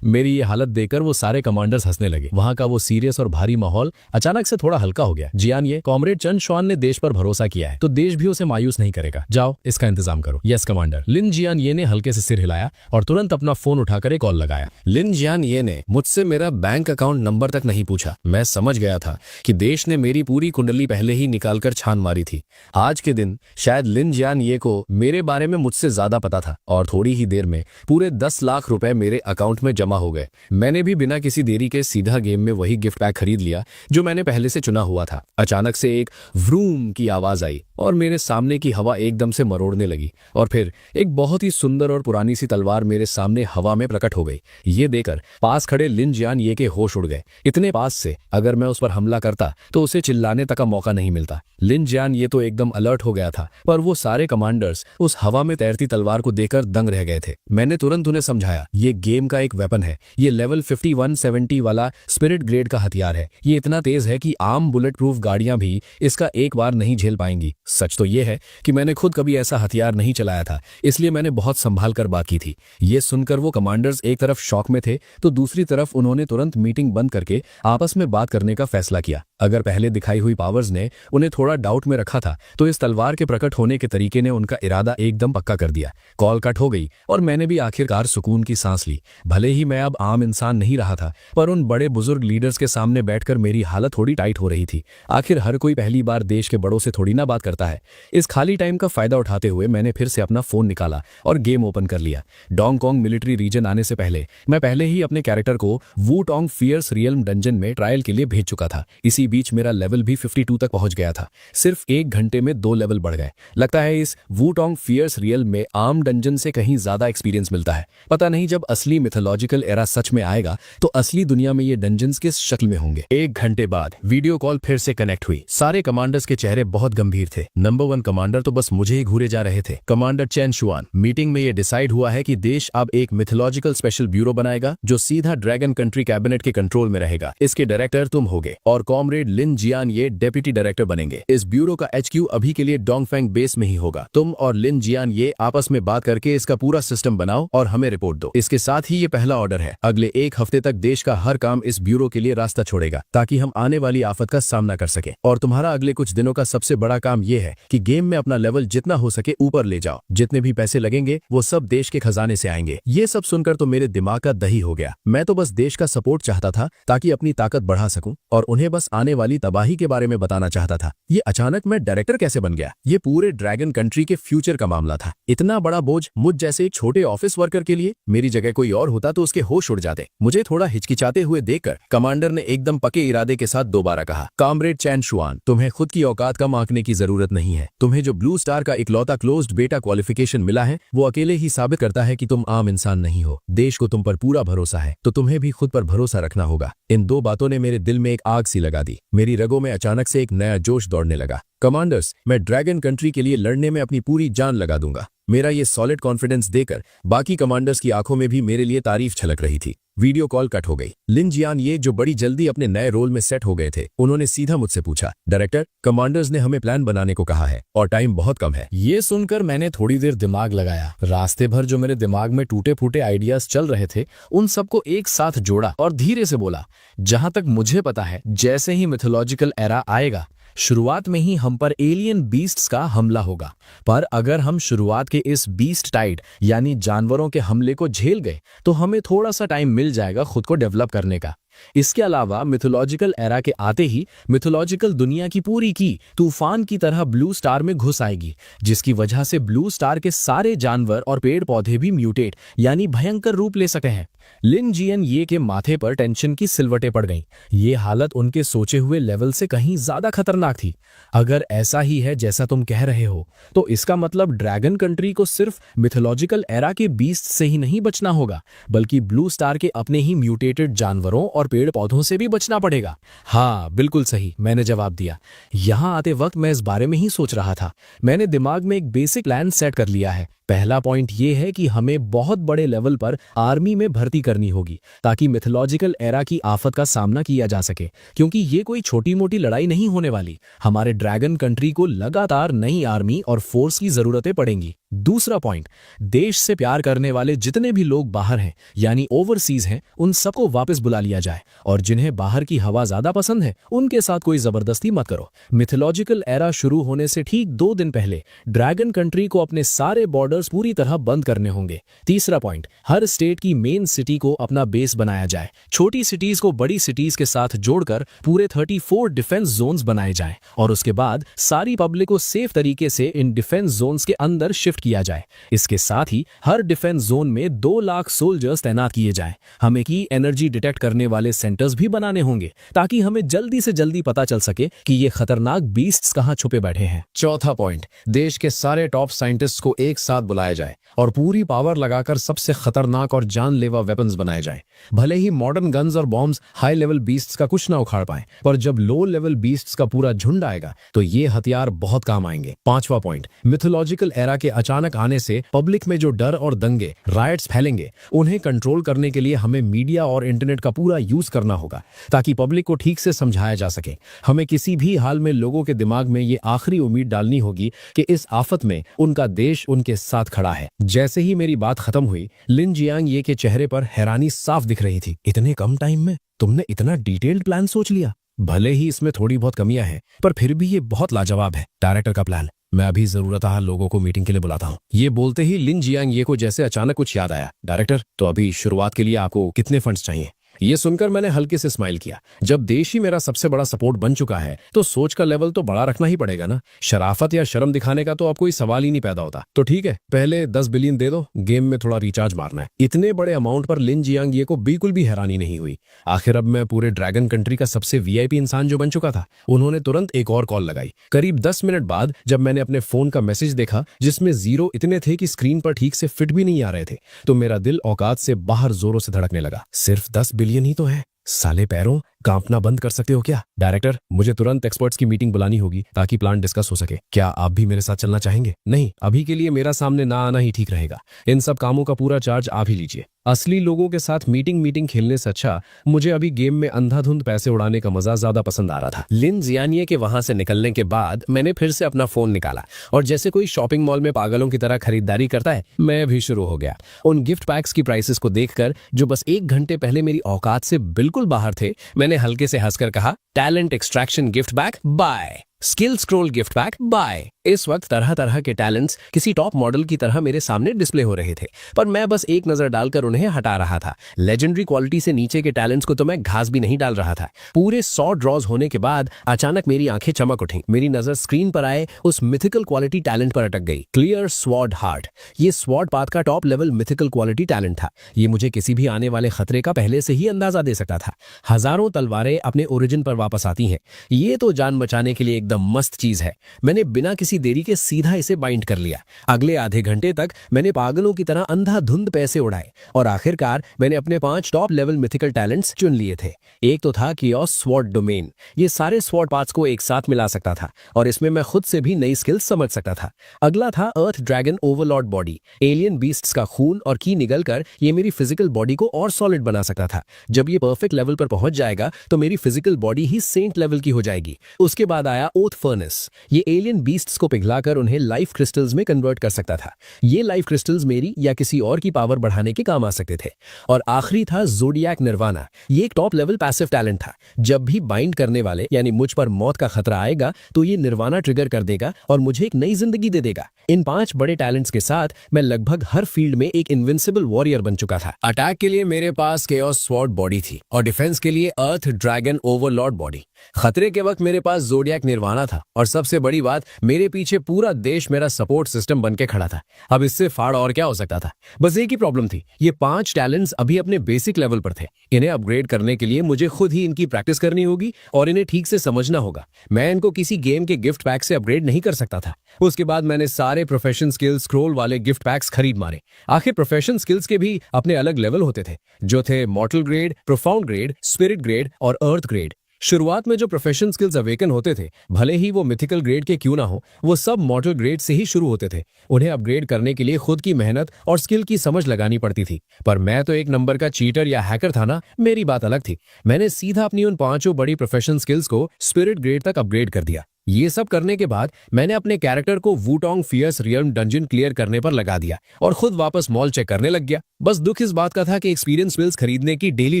मेरी ये हालत देखकर वो सारे कमांडर्स हंसने लगे। वहां का वो सीरियस और भारी माहौल अचानक से थोड़ा हल्का हो गया। जियान ये कॉमरेड चंद शुआन ने देश पर भरोसा किया है तो देश भी उसे मायूस नहीं करेगा। जाओ इसका इंतजाम करो। Yes commander. लिन जियान ये ने हल्के से सिर हिलाया और तुरंत अपना फोन उठाकर एक कॉल लगाया। लिन जियान ये ने मुझसे मेरा बैंक अकाउंट नंबर तक नहीं पूछा। मैं समझ गया था कि देश ने मेरी पूरी कुंडली पहले ही निकालकर छान मारी थी। आज के दिन शायद लिन जियान ये को मेरे बारे में मुझसे ज्यादा पता था और थोड़ी ही देर में पूरे 10 लाख रुपए मेरे अकाउंट में जमा हो गए। मैंने भी बिना किसी देरी के सीधा गेम में वही गिफ्ट पैक खरीद लिया जो मैंने पहले से चुना हुआ था। अचानक से एक व्रूम की आवाज आई और मेरे सामने की हवा एकदम से मरोड़ने लगी और फिर एक बहुत ही सुंदर और पुरानी सी तलवार मेरे सामने हवा में प्रकट हो गई। ये देखकर पास खड़े लिन जियान ये के होश उड़ गए। इतने पास से अगर मैं उस पर हमला करता तो उसे चिल्लाने तक का मौका नहीं मिलता। लिन जियान ये तो एकदम अलर्ट हो गया था, पर वो सारे कमांडर्स उस हवा में तैरती तलवार को देखकर दंग रह गए थे। मैंने तुरंत उन्हें समझाया, ये गेम का एक वेपन है। ये लेवल 5170 वाला स्पिरिट ग्रेड का हथियार है। ये इतना तेज है कि आम बुलेट प्रूफ गाड़ियां भी इसका एक बार नहीं झेल पाएंगी। सच तो ये है कि मैंने खुद कभी ऐसा हथियार नहीं चलाया था, इसलिए मैंने बहुत संभाल कर बात की थी। ये सुनकर वो कमांडर्स एक तरफ शॉक में थे तो दूसरी तरफ उन्होंने तुरंत मीटिंग बंद करके आपस में बात करने का फैसला किया। अगर पहले दिखाई हुई पावर्स ने उन्हें थोड़ा डाउट में रखा था तो इस तलवार के प्रकट होने के तरीके ने उनका इरादा एकदम पक्का कर दिया। कॉल कट हो गई और मैंने भी आखिरकार सुकून की सांस ली। भले ही मैं अब आम इंसान नहीं रहा था, पर उन बड़े बुजुर्ग लीडर्स के सामने बैठकर मेरी हालत थोड़ी टाइट हो रही थी। आखिर हर कोई पहली बार देश के बड़ों से थोड़ी ना बात करता है। इस खाली टाइम का फायदा उठाते हुए मैंने फिर से अपना फोन निकाला और गेम ओपन कर लिया। डोंगकोंग मिलिट्री रीजन आने से पहले मैं पहले ही अपने कैरेक्टर को वुटोंग फियर्स रियल्म डंजन में ट्रायल के लिए भेज चुका था। इसी बीच मेरा लेवल भी 52 तक पहुंच गया था। सिर्फ 1 घंटे में 2 लेवल बढ़ गए। लगता है इस वुटोंग फियर्स रियल में आम डंजन से कहीं ज्यादा एक्सपीरियंस मिलता है। पता नहीं जब असली मिथोलॉजिकल एरा सच में आएगा तो असली दुनिया में ये डंजन्स किस शक्ल में होंगे। 1 घंटे बाद वीडियो कॉल फिर से कनेक्ट हुई। सारे कमांडर्स के चेहरे बहुत गंभीर थे। नंबर 1 कमांडर तो बस मुझे ही घूरे जा रहे थे। कमांडर चेन शुआन, मीटिंग में ये डिसाइड हुआ है कि देश अब एक मिथोलॉजिकल स्पेशल ब्यूरो बनाएगा जो सीधा ड्रैगन कंट्री कैबिनेट के कंट्रोल में रहेगा। इसके डायरेक्टर तुम होगे और कॉमरेड लिन जियान ये डेप्यूटी डायरेक्टर बनेंगे। इस ब्यूरो का HQ अभी के लिए डोंगफेंग बेस में ही होगा। तुम और लिन जियान ये आपस में बात करके इसका पूरा सिस्टम बनाओ और हमें रिपोर्ट दो। इसके साथ ही ये पहला ऑर्डर है, अगले 1 हफ्ते तक देश का हर काम इस ब्यूरो के लिए रास्ता छोड़ेगा ताकि हम आने वाली आफत का सामना कर सके। और तुम्हारा अगले कुछ दिनों का सबसे बड़ा काम ये है कि गेम में अपना लेवल जितना हो सके ऊपर ले जाओ। जितने भी पैसे लगेंगे वो सब देश के खजाने से आएंगे। ये सब सुनकर तो मेरे दिमाग का दही हो गया। मैं तो बस देश का सपोर्ट चाहता था ताकि अपनी ताकत बढ़ा सकूं और उन्हें बस आने वाली तबाही के बारे में बताना चाहता था। ये अचानक मैं डायरेक्टर कैसे बन गया? ये पूरे ड्रैगन कंट्री के फ्यूचर का मामला था। इतना बड़ा बोझ मुझ जैसे एक छोटे ऑफिस वर्कर के लिए। मेरी जगह कोई और होता तो उसके होश उड़ जाते। मुझे थोड़ा हिचकिचाते हुए देखकर कमांडर ने एकदम पक्के इरादे के साथ दोबारा कहा, कॉमरेड चैन शुआन, तुम्हें खुद की औकात कम आंकने की जरूरत नहीं है। तुम्हें जो ब्लू स्टार का इकलौता क्लोज्ड बेटा क्वालिफिकेशन मिला है वो अकेले ही साबित करता है कि तुम आम इंसान नहीं हो। देश को तुम पर पूरा भरोसा है तो तुम्हें भी खुद पर भरोसा रखना होगा। इन 2 बातों ने मेरे दिल में एक आग सी लगा दी। मेरी रगों में अचानक से एक नया जोश दौड़ने लगा। कमांडर्स, मैं ड्रैगन कंट्री के लिए लड़ने में अपनी पूरी जान लगा दूंगा। मेरा ये सॉलिड कॉन्फिडेंस देकर बाकी कमांडर्स की आंखों में भी मेरे लिए तारीफ छलक रही थी। वीडियो कॉल कट हो गई। लिन जियान ये जो बड़ी जल्दी अपने नए रोल में सेट हो गए थे, उन्होंने सीधा मुझसे पूछा, डायरेक्टर, कमांडर्स ने हमें प्लान बनाने को कहा है और टाइम बहुत कम है। ये सुनकर मैंने थोड़ी देर दिमाग लगाया। रास्ते भर जो मेरे दिमाग में टूटे फूटे आइडियाज चल रहे थे उन सबको एक साथ जोड़ा और धीरे से बोला, जहां तक मुझे पता है जैसे ही मिथोलॉजिकल एरा आएगा शुरुआत में ही हम पर एलियन बीस्ट्स का हमला होगा। पर अगर हम शुरुआत के इस बीस्ट टाइड यानी जानवरों के हमले को झेल गए तो हमें थोड़ा सा टाइम मिल जाएगा खुद को डेवलप करने का। इसके अलावा मिथोलॉजिकल एरा के आते ही मिथोलॉजिकल दुनिया की पूरी की तूफान की तरह ब्लू स्टार में घुस आएगी, जिसकी वजह से ब्लू स्टार के सारे जानवर और पेड़ पौधे भी म्यूटेट यानी भयंकर रूप ले सकते हैं। लिन जियन ये के माथे पर टेंशन की सिलवटें पड़ गईं। ये हालत उनके सोचे हुए लेवल से कहीं ज्यादा खतरनाक थी। अगर ऐसा ही है जैसा तुम कह रहे हो तो इसका मतलब ड्रैगन कंट्री को सिर्फ मिथोलॉजिकल एरा के बीस्ट से ही नहीं बचना होगा, बल्कि ब्लू स्टार के अपने ही म्यूटेटेड जानवरों और और पेड़ पौधों से भी बचना पड़ेगा। हाँ बिल्कुल सही, मैंने जवाब दिया। यहाँ आते वक्त मैं इस बारे में ही सोच रहा था। मैंने दिमाग में एक बेसिक प्लान सेट कर लिया है। पहला पॉइंट ये है कि हमें बहुत बड़े लेवल पर आर्मी में भर्ती करनी होगी ताकि मिथोलॉजिकल एरा की आफत का सामना किया जा सके, क्योंकि ये कोई छोटी मोटी लड़ाई नहीं होने वाली। हमारे ड्रैगन कंट्री को लगातार नई आर्मी और फोर्स की जरूरतें पड़ेंगी। दूसरा पॉइंट, देश से प्यार करने वाले जितने भी लोग बाहर हैं यानी ओवरसीज हैं, उन सबको वापस बुला लिया जाए, और जिन्हें बाहर की हवा ज्यादा पसंद है उनके साथ कोई जबरदस्ती मत करो। मिथोलॉजिकल एरा शुरू होने से ठीक 2 दिन पहले ड्रैगन कंट्री को अपने सारे बॉर्डर्स पूरी तरह बंद करने होंगे। तीसरा पॉइंट, हर स्टेट की मेन सिटी को अपना बेस बनाया जाए। छोटी सिटीज को बड़ी सिटीज के साथ जोड़कर पूरे 34 डिफेंस जोन्स बनाए जाएं, और उसके बाद सारी पब्लिक को सेफ तरीके से इन डिफेंस जोन्स के अंदर शिफ्ट किया जाए। इसके साथ ही हर डिफेंस जोन में 2 लाख सोल्जर्स तैनात किए जाएं। हमें की एनर्जी डिटेक्ट करने वाले सेंटर्स भी बनाने होंगे ताकि हमें जल्दी से जल्दी पता चल सके कि ये खतरनाक बीस्ट्स कहां छुपे बैठे हैं। चौथा पॉइंट, देश के सारे टॉप साइंटिस्ट्स को एक साथ बुलाया जाए और पूरी पावर लगाकर सबसे खतरनाक और जानलेवा वेपन्स बनाए जाएं। भले ही मॉडर्न गन्स और बॉम्ब्स हाई लेवल बीस्ट्स का कुछ ना उखाड़ पाए, पर जब लो लेवल बीस्ट्स का पूरा झुंड आएगा तो ये हथियार बहुत काम आएंगे। पांचवा पॉइंट, मिथोलॉजिकल एरा के अचानक आने से पब्लिक में जो डर और दंगे राइट्स फैलेंगे, उन्हें कंट्रोल करने के लिए हमें मीडिया और इंटरनेट का पूरा यूज करना होगा ताकि पब्लिक को ठीक से समझाया जा सके। हमें किसी भी हाल में लोगों के दिमाग में ये आखिरी उम्मीद डालनी होगी कि इस आफत में उनका देश उनके साथ खड़ा है। जैसे ही मेरी बात खत्म हुई, लिन जियांग ये के चेहरे पर हैरानी साफ दिख रही थी। इतने कम टाइम में तुमने इतना डिटेल्ड प्लान सोच लिया? भले ही इसमें थोड़ी बहुत कमियां हैं, पर फिर भी ये बहुत लाजवाब है। डायरेक्टर का प्लान। मैं अभी जरूरत लोगों को मीटिंग के लिए बुलाता हूँ। ये बोलते ही लिन जियांग ये को जैसे अचानक कुछ याद आया। डायरेक्टर, तो अभी शुरुआत के लिए आपको कितने फंड्स चाहिए? ये सुनकर मैंने हल्के से स्माइल किया। जब देश ही मेरा सबसे बड़ा सपोर्ट बन चुका है तो सोच का लेवल तो बड़ा रखना ही पड़ेगा ना। शराफत या शर्म दिखाने का तो अब कोई सवाल ही नहीं पैदा होता। तो ठीक है, पहले 10 बिलियन दे दो, गेम में थोड़ा रिचार्ज मारना है। इतने बड़े अमाउंट पर लिन जियांग ये को बिल्कुल भी हैरानी नहीं हुई। आखिर अब मैं पूरे ड्रैगन कंट्री का सबसे वीआईपी इंसान जो बन चुका था। उन्होंने तुरंत एक और कॉल लगाई। करीब 10 मिनट बाद जब मैंने अपने फोन का मैसेज देखा जिसमें 0 इतने थे कि स्क्रीन पर ठीक से फिट भी नहीं आ रहे थे, तो मेरा दिल औकात से बाहर जोरों से धड़कने लगा। सिर्फ 10 बिलियन ही तो है। साले पैरों, कांपना बंद कर सकते हो क्या? डायरेक्टर, मुझे तुरंत एक्सपर्ट्स की मीटिंग बुलानी होगी ताकि प्लान डिस्कस हो सके। क्या आप भी मेरे साथ चलना चाहेंगे? नहीं, अभी के लिए मेरा सामने ना आना ही ठीक रहेगा। इन सब कामों का पूरा चार्ज आप ही लीजिए। असली लोगों के साथ मीटिंग खेलने से अच्छा मुझे अभी गेम में अंधाधुंध पैसे उड़ाने का मजा ज्यादा पसंद आ रहा था। लिन जियानिये के वहां से निकलने के बाद मैंने फिर से अपना फोन निकाला और जैसे कोई शॉपिंग मॉल में पागलों की तरह खरीदारी करता है, मैं भी शुरू हो गया। उन गिफ्ट पैक्स की प्राइसेस को देखकर जो बस 1 घंटे पहले मेरी औकात से बिल्कुल बाहर थे, मैंने हल्के से हंसकर कहा, talent extraction gift pack buy, skill scroll gift pack buy. इस वक्त तरह तरह के टैलेंट्स किसी टॉप मॉडल की तरह मेरे सामने डिस्प्ले हो रहे थे, पर मैं बस एक नजर डालकर उन्हें हटा रहा था। लेजेंडरी क्वालिटी से नीचे के टैलेंट्स को तो मैं घास भी नहीं डाल रहा था। पूरे 100 ड्रॉज होने के बाद अचानक मेरी आंखें चमक उठी। मेरी नजर स्क्रीन पर आए उस मिथिकल क्वालिटी टैलेंट पर अटक गई, क्लियर स्वॉर्ड हार्ट। ये स्वॉर्ड पाथ का top level mythical quality talent था। ये मुझे किसी भी आने वाले खतरे का पहले से ही अंदाजा दे सकता था। हजारों तलवारें अपने ओरिजिन पर वापस आती हैं, ये तो जान बचाने के लिए एकदम मस्त चीज है। मैंने बिना किसी देरी के सीधा इसे बाइंड कर लिया। अगले आधे घंटे तक मैंने पागलों की तरह अंधाधुंध पैसे उड़ाए और आखिरकार मैंने अपने 5 टॉप लेवल मिथिकल टैलेंट्स चुन लिए थे। एक तो था कियोस स्वॉर्ड डोमेन। ये सारे स्वॉर्ड पार्ट्स को एक साथ मिला सकता था और इसमें मैं खुद से भी नई स्किल्स समझ सकता था। अगला था earth dragon overlord body. Alien beasts का खून और की निगलकर ये मेरी फिजिकल बॉडी को और सॉलिड बना सकता था। जब ये परफेक्ट लेवल पर पहुंच जाएगा तो मेरी फिजिकल बॉडी ही सेंट लेवल की हो जाएगी। उसके बाद आया ओथ फर्नेस। ये एलियन बीस्ट्स को पिघलाकर उन्हें लाइफ क्रिस्टल्स में कन्वर्ट कर सकता था। ये लाइफ क्रिस्टल्स मेरी या किसी और की पावर बढ़ाने के काम आ सकते थे। और आखिरी था ज़ोडिएक निर्वाणा। ये एक टॉप लेवल पैसिव टैलेंट था। जब भी बाइंड करने वाले यानी मुझ पर मौत का खतरा आएगा तो ये निर्वाणा ट्रिगर कर देगा और मुझे एक नई जिंदगी दे देगा। इन 5 बड़े टैलेंट्स के साथ मैं लगभग हर फील्ड में एक इनविंसिबल वॉरियर बन चुका था। अटैक के लिए मेरे पास केओस स्वॉर्ड बॉडी थी और डिफेंस के लिए अर्थ ड्रैगन ओवरलॉर्ड बॉडी। खतरे के वक्त मेरे पास ज़ोडिएक निर्वाणा करवाना था और सबसे बड़ी बात, मेरे पीछे पूरा देश मेरा सपोर्ट सिस्टम बन के खड़ा था। अब इससे फाड़ और क्या हो सकता था। बस एक ही प्रॉब्लम थी, ये 5 टैलेंट्स अभी अपने बेसिक लेवल पर थे। इन्हें अपग्रेड करने के लिए मुझे खुद ही इनकी प्रैक्टिस करनी होगी और इन्हें ठीक से समझना होगा। मैं इनको किसी गेम के गिफ्ट पैक से अपग्रेड नहीं कर सकता था। उसके बाद मैंने सारे प्रोफेशन स्किल्स स्क्रॉल वाले गिफ्ट पैक्स खरीद मारे। आखिर प्रोफेशन स्किल्स के भी अपने अलग लेवल होते थे, जो थे मॉर्टल grade, profound grade, spirit grade और अर्थ ग्रेड। शुरुआत में जो प्रोफेशन स्किल्स अवेकन होते थे, भले ही वो मिथिकल ग्रेड के क्यों ना हो, वो सब मॉर्टल ग्रेड से ही शुरू होते थे। उन्हें अपग्रेड करने के लिए खुद की मेहनत और स्किल की समझ लगानी पड़ती थी। पर मैं तो एक नंबर का चीटर या हैकर था ना, मेरी बात अलग थी। मैंने सीधा अपनी उन 5 बड़ी प्रोफेशन स्किल्स को स्पिरिट ग्रेड तक अपग्रेड कर दिया। ये सब करने के बाद मैंने अपने कैरेक्टर को वुटोंग फियर्स रियल्म डंजन क्लियर करने पर लगा दिया और खुद वापस मॉल चेक करने लग गया। बस दुख इस बात का था कि एक्सपीरियंस बिल्स खरीदने की डेली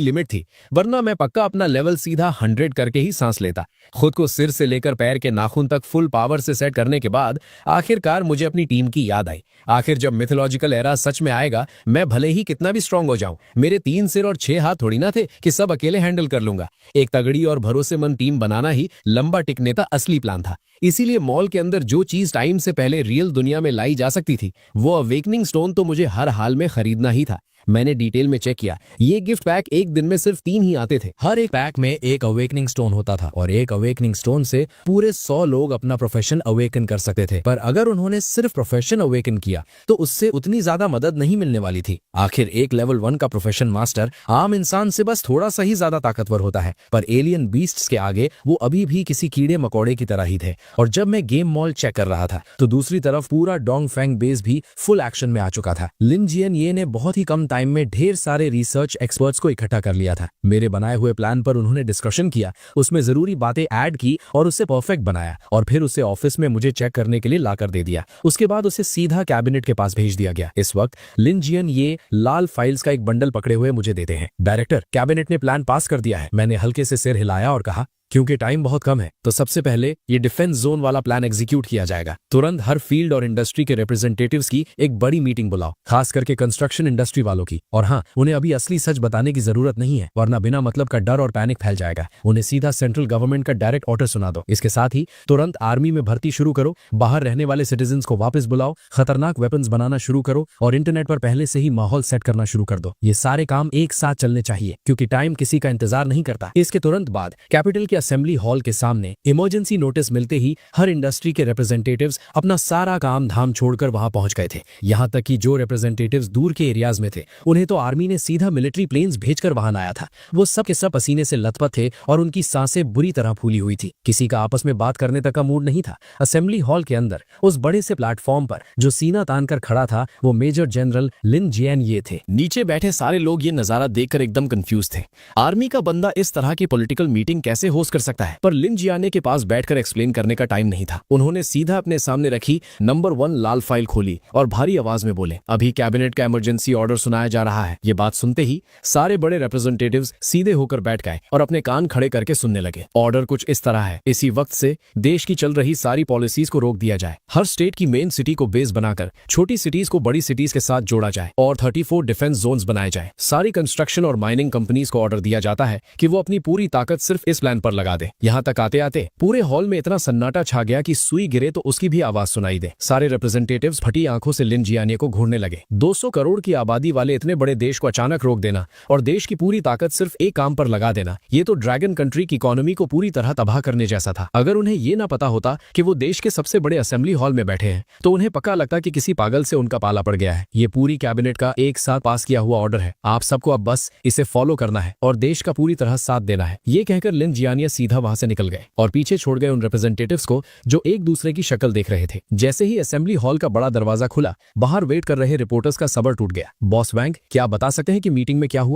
लिमिट थी, वरना मैं पक्का अपना लेवल सीधा 100 करके ही सांस लेता। खुद को सिर से लेकर पैर के नाखून तक फुल पावर से सेट करने के बाद आखिरकार मुझे अपनी टीम की याद आई। आखिर जब मिथोलॉजिकल एरा सच में आएगा, मैं भले ही कितना भी स्ट्रांग हो जाऊं, मेरे 3 सिर और 6 हाथ थोड़ी ना थे कि सब अकेले हैंडल कर लूंगा। एक तगड़ी और भरोसेमंद टीम बनाना ही लंबा टिकने का असली प्लान था। इसीलिए मॉल के अंदर जो चीज टाइम से पहले रियल दुनिया में लाई जा सकती थी, वो अवेकनिंग स्टोन तो मुझे हर हाल में खरीदना ही था। मैंने डिटेल में चेक किया, ये गिफ्ट पैक एक दिन में सिर्फ 3 ही आते थे। हर एक पैक में एक अवेकनिंग स्टोन होता था और एक अवेकनिंग स्टोन से पूरे 100 लोग अपना प्रोफेशन अवेकन कर सकते थे। पर अगर उन्होंने सिर्फ प्रोफेशन अवेकन किया तो उससे उतनी ज्यादा मदद नहीं मिलने वाली थी। आखिर एक लेवल 1 का प्रोफेशन मास्टर आम इंसान से बस थोड़ा सा ही ज्यादा ताकतवर होता है, पर एलियन बीस्ट्स के आगे वो अभी भी किसी कीड़े मकोड़े की तरह ही थे। और जब मैं गेम मॉल चेक कर रहा था तो दूसरी तरफ पूरा डोंग फेंग बेस भी फुल एक्शन में आ चुका था। लिन जियन ये ने बहुत ही कम टाइम में ढेर सारे रिसर्च एक्सपर्ट्स को इकट्ठा कर लिया था। मेरे बनाए हुए प्लान पर उन्होंने डिस्कशन किया, उसमें जरूरी बातें ऐड की और उसे परफेक्ट बनाया और फिर उसे ऑफिस में मुझे चेक करने के लिए लाकर दे दिया। उसके बाद उसे सीधा कैबिनेट के पास भेज दिया गया। इस वक्त लिन जियन ये लाल फाइल्स का एक बंडल पकड़े हुए मुझे देते हैं। डायरेक्टर, कैबिनेट ने प्लान पास कर दिया है। मैंने हल्के से सिर हिलाया और कहा, क्योंकि टाइम बहुत कम है तो सबसे पहले ये डिफेंस जोन वाला प्लान एग्जीक्यूट किया जाएगा। तुरंत हर फील्ड और इंडस्ट्री के रिप्रेजेंटेटिव्स की एक बड़ी मीटिंग बुलाओ, खास करके कंस्ट्रक्शन इंडस्ट्री वालों की। और हाँ, उन्हें अभी असली सच बताने की जरूरत नहीं है, वरना बिना मतलब का डर और पैनिक फैल जाएगा। उन्हें सीधा सेंट्रल गवर्नमेंट का डायरेक्ट ऑर्डर सुना दो। इसके साथ ही तुरंत आर्मी में भर्ती शुरू करो, बाहर रहने वाले सिटीजन्स को वापस बुलाओ, खतरनाक वेपन्स बनाना शुरू करो और इंटरनेट पर पहले से ही माहौल सेट करना शुरू कर दो। ये सारे काम एक साथ चलने चाहिए क्योंकि टाइम किसी का इंतजार नहीं करता। इसके तुरंत बाद कैपिटल के असेंबली हॉल के सामने इमरजेंसी नोटिस मिलते ही हर इंडस्ट्री के रिप्रेजेंटेटिव्स अपना सारा काम धाम छोड़कर वहां पहुंच गए थे। यहां तक कि जो रिप्रेजेंटेटिव्स दूर के एरियाज में थे, उन्हें तो आर्मी ने सीधा मिलिट्री प्लेन्स भेजकर वहां लाया था। वो सब के सब पसीने से लथपथ थे और उनकी सांसें बुरी तरह फूली हुई थी। किसी का आपस में बात करने तक का मूड नहीं था। असेंबली हॉल के अंदर उस बड़े से प्लेटफॉर्म पर जो सीना तान कर खड़ा था, वो मेजर जनरल लिन जियन ये थे। नीचे बैठे सारे लोग ये नजारा देखकर एकदम कंफ्यूज थे। आर्मी का बंदा इस तरह की पॉलिटिकल मीटिंग कैसे होस्ट कर सकता है? पर लिन जियाने के पास बैठकर एक्सप्लेन करने का टाइम नहीं था। उन्होंने सीधा अपने सामने रखी नंबर 1 लाल फाइल खोली और भारी आवाज में बोले, अभी कैबिनेट का इमरजेंसी ऑर्डर सुनाया जा रहा है। ये बात सुनते ही सारे बड़े रिप्रेजेंटेटिव्स सीधे होकर बैठ गए और अपने कान खड़े करके सुनने लगे। ऑर्डर कुछ इस तरह है, इसी वक्त से देश की चल रही सारी पॉलिसीज को रोक दिया जाए। हर स्टेट की मेन सिटी को बेस बनाकर छोटी सिटीज को बड़ी सिटीज के साथ जोड़ा जाए और 34 डिफेंस जोन्स बनाए जाए। सारी कंस्ट्रक्शन और माइनिंग कंपनीज को ऑर्डर दिया जाता है कि वो अपनी पूरी ताकत सिर्फ इस प्लान पर लगा दे। यहाँ तक आते आते पूरे हॉल में इतना सन्नाटा छा गया कि सुई गिरे तो उसकी भी आवाज सुनाई दे। सारे रिप्रेजेंटेटिव्स फटी आंखों से लिन जियाने को घूरने लगे। 200 करोड़ की आबादी वाले इतने बड़े देश को अचानक रोक देना और देश की पूरी ताकत सिर्फ एक काम पर लगा देना, ये तो ड्रैगन कंट्री की इकोनॉमी को पूरी तरह तबाह करने जैसा था। अगर उन्हें ये ना पता होता कि वो देश के सबसे बड़े असेंबली हॉल में बैठे हैं, तो उन्हें पक्का लगता कि किसी पागल से उनका पाला पड़ गया है। ये पूरी कैबिनेट का एक साथ पास किया हुआ ऑर्डर है। आप सबको अब बस इसे फॉलो करना है और देश का पूरी तरह साथ देना है। ये कहकर लिन जियानिया सीधा वहां से निकल गए और पीछे छोड़ गए उन रिप्रेजेंटेटिव्स को जो एक दूसरे की शक्ल देख रहे थे। जैसे ही असेंबली हॉल का बड़ा दरवाजा खुला, बाहर वेट कर रहे रिपोर्टर्स का सब्र टूट गया। बॉस वैंग, क्या आप बता सकते हैं कि मीटिंग में क्या हुआ?